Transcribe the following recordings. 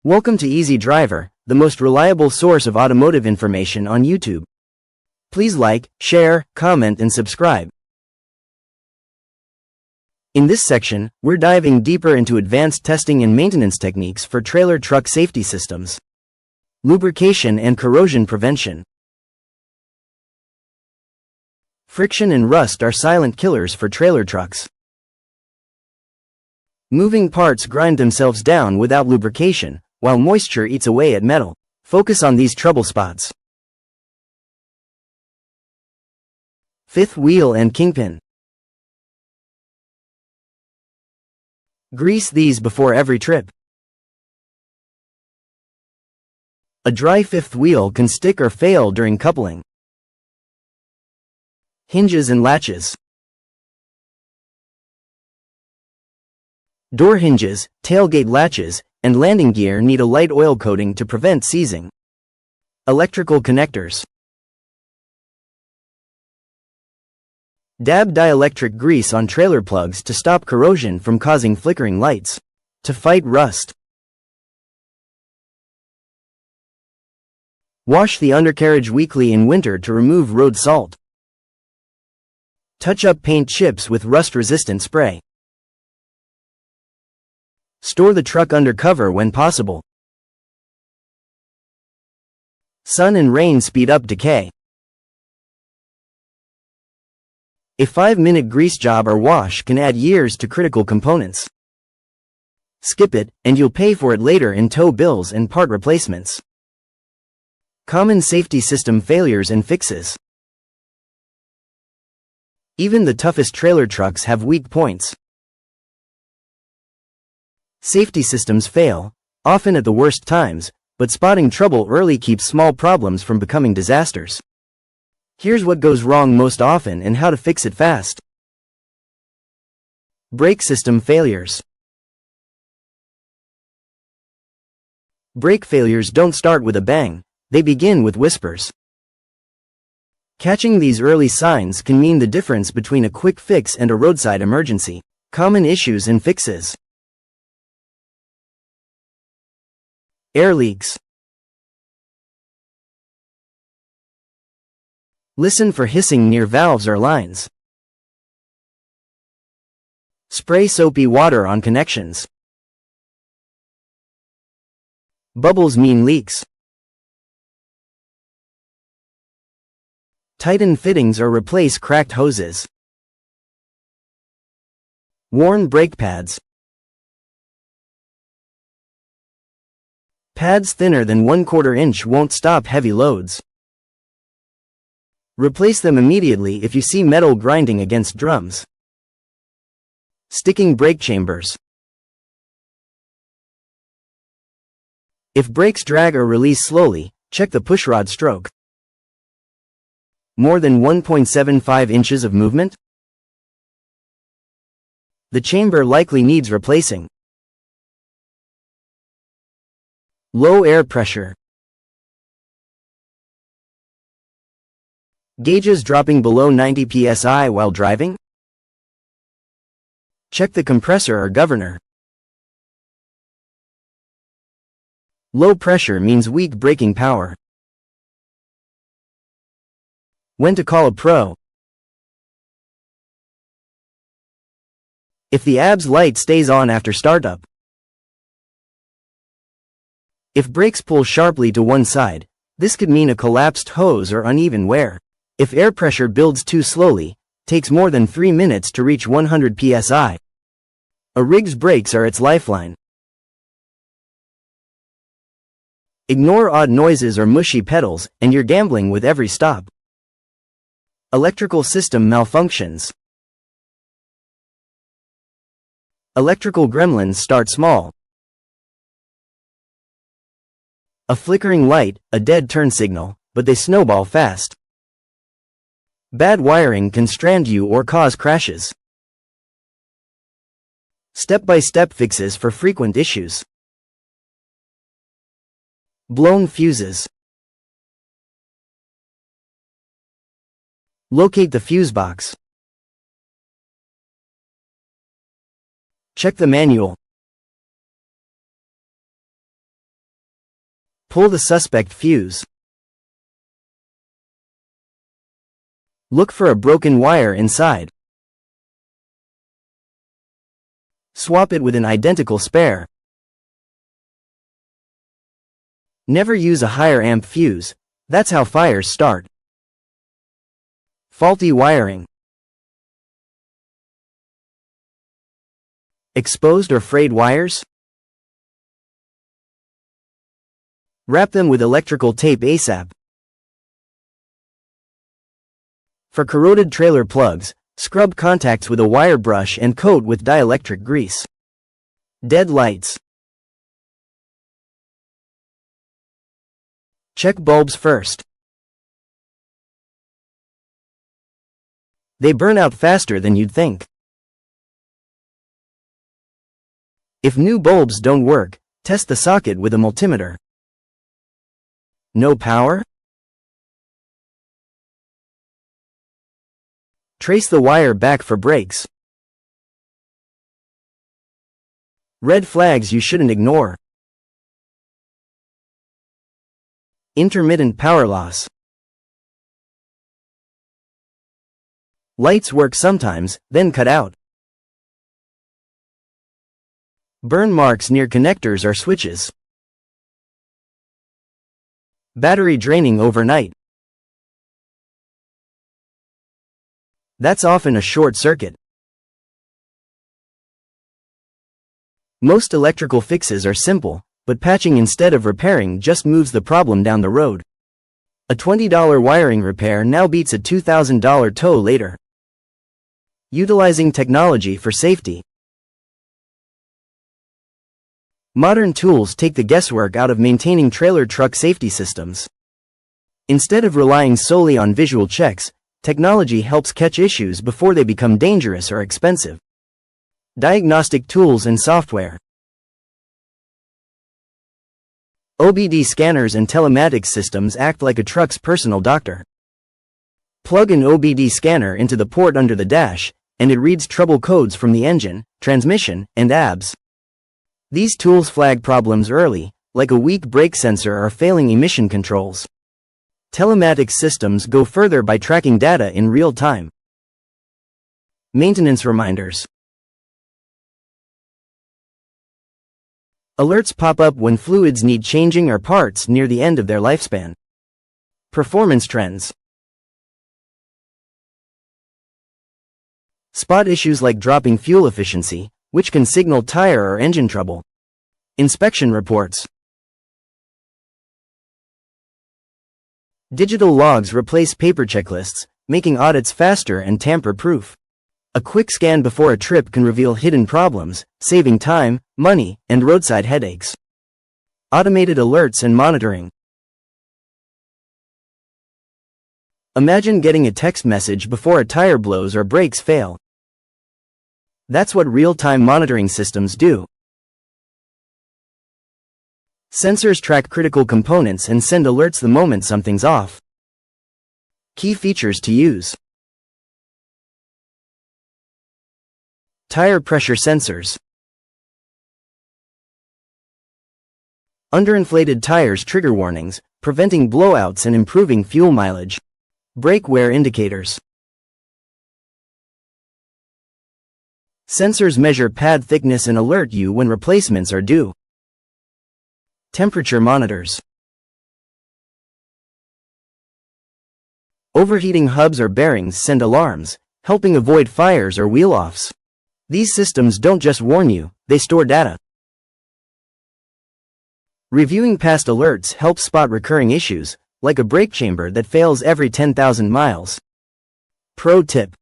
Welcome to Easy Driver, the most reliable source of automotive information on YouTube. Please like, share, comment, and subscribe. In this section, we're diving deeper into advanced testing and maintenance techniques for trailer truck safety systems, lubrication and corrosion prevention. Friction and rust are silent killers for trailer trucks. Moving parts grind themselves down without lubrication, while moisture eats away at metal. Focus on these trouble spots. Fifth wheel and kingpin. Grease these before every trip. A dry fifth wheel can stick or fail during coupling. Hinges and latches. Door hinges, tailgate latches, and landing gear need a light oil coating to prevent seizing. Electrical connectors. Dab dielectric grease on trailer plugs to stop corrosion from causing flickering lights. To fight rust. Wash the undercarriage weekly in winter to remove road salt. Touch up paint chips with rust-resistant spray. Store the truck under cover when possible. Sun and rain speed up decay. A 5-minute grease job or wash can add years to critical components. Skip it, and you'll pay for it later in tow bills and part replacements. Common safety system failures and fixes. Even the toughest trailer trucks have weak points. Safety systems fail, often at the worst times, but spotting trouble early keeps small problems from becoming disasters. Here's what goes wrong most often and how to fix it fast. Brake system failures. Brake failures don't start with a bang, they begin with whispers. Catching these early signs can mean the difference between a quick fix and a roadside emergency. Common issues and fixes. Air leaks. Listen for hissing near valves or lines. Spray soapy water on connections. Bubbles mean leaks. Tighten fittings or replace cracked hoses. Worn brake pads. Pads thinner than 1/4 inch won't stop heavy loads. Replace them immediately if you see metal grinding against drums. Sticking brake chambers. If brakes drag or release slowly, check the pushrod stroke. More than 1.75 inches of movement? The chamber likely needs replacing. Low air pressure. Gauges dropping below 90 psi while driving? Check the compressor or governor. Low pressure means weak braking power. When to call a pro. If the ABS light stays on after startup. If brakes pull sharply to one side, this could mean a collapsed hose or uneven wear. If air pressure builds too slowly, takes more than 3 minutes to reach 100 psi. A rig's brakes are its lifeline. Ignore odd noises or mushy pedals, and you're gambling with every stop. Electrical system malfunctions. Electrical gremlins start small. A flickering light, a dead turn signal, but they snowball fast. Bad wiring can strand you or cause crashes. Step-by-step fixes for frequent issues. Blown fuses. Locate the fuse box. Check the manual. Pull the suspect fuse. Look for a broken wire inside. Swap it with an identical spare. Never use a higher amp fuse. That's how fires start. Faulty wiring. Exposed or frayed wires? Wrap them with electrical tape ASAP. For corroded trailer plugs, scrub contacts with a wire brush and coat with dielectric grease. Dead lights. Check bulbs first. They burn out faster than you'd think. If new bulbs don't work, test the socket with a multimeter. No power? Trace the wire back for breaks. Red flags you shouldn't ignore. Intermittent power loss. Lights work sometimes, then cut out. Burn marks near connectors or switches. Battery draining overnight. That's often a short circuit. Most electrical fixes are simple, but patching instead of repairing just moves the problem down the road. A $20 wiring repair now beats a $2,000 tow later. Utilizing technology for safety. Modern tools take the guesswork out of maintaining trailer truck safety systems. Instead of relying solely on visual checks, technology helps catch issues before they become dangerous or expensive. Diagnostic tools and software. OBD scanners and telematics systems act like a truck's personal doctor. Plug an OBD scanner into the port under the dash, and it reads trouble codes from the engine, transmission, and ABS. These tools flag problems early, like a weak brake sensor or failing emission controls. Telematics systems go further by tracking data in real time. Maintenance reminders. Alerts pop up when fluids need changing or parts near the end of their lifespan. Performance trends. Spot issues like dropping fuel efficiency, which can signal tire or engine trouble. Inspection reports. Digital logs replace paper checklists, making audits faster and tamper-proof. A quick scan before a trip can reveal hidden problems, saving time, money, and roadside headaches. Automated alerts and monitoring. Imagine getting a text message before a tire blows or brakes fail. That's what real-time monitoring systems do. Sensors track critical components and send alerts the moment something's off. Key features to use. Tire pressure sensors. Underinflated tires trigger warnings, preventing blowouts and improving fuel mileage. Brake wear indicators. Sensors measure pad thickness and alert you when replacements are due. Temperature monitors. Overheating hubs or bearings send alarms, helping avoid fires or wheel-offs. These systems don't just warn you, they store data. Reviewing past alerts helps spot recurring issues, like a brake chamber that fails every 10,000 miles. Pro tip.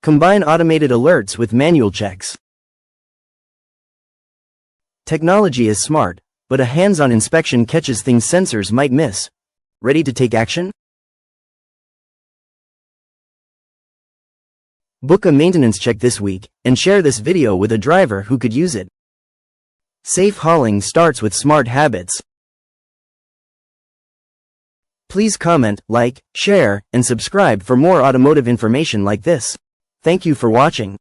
Combine automated alerts with manual checks. Technology is smart, but a hands-on inspection catches things sensors might miss. Ready to take action? Book a maintenance check this week, and share this video with a driver who could use it. Safe hauling starts with smart habits. Please comment, like, share, and subscribe for more automotive information like this. Thank you for watching.